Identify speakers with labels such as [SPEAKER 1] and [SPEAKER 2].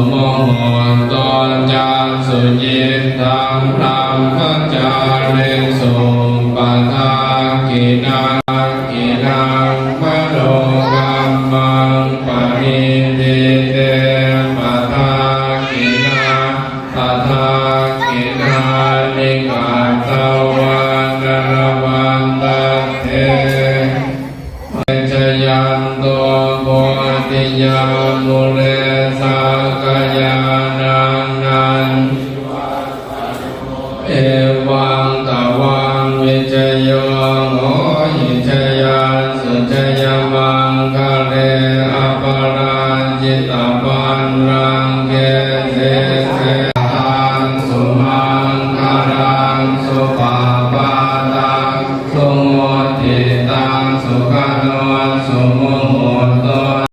[SPEAKER 1] โมโหตจาสุจิตตังธรรมจาริสุปทากินากินังมโนกัมมังปณิทิเตปทากินาตถากินานิกาตวันนรวันตัตเถชยันโตโพธิยามุเลสากยานังนันเอวังตวังวิจโยโหหิจยันสุจยมังคะเลอปราจิตปันรังเกเสเสทังสุมังคารังสุปาปาตังสุโมทิตังสุขโน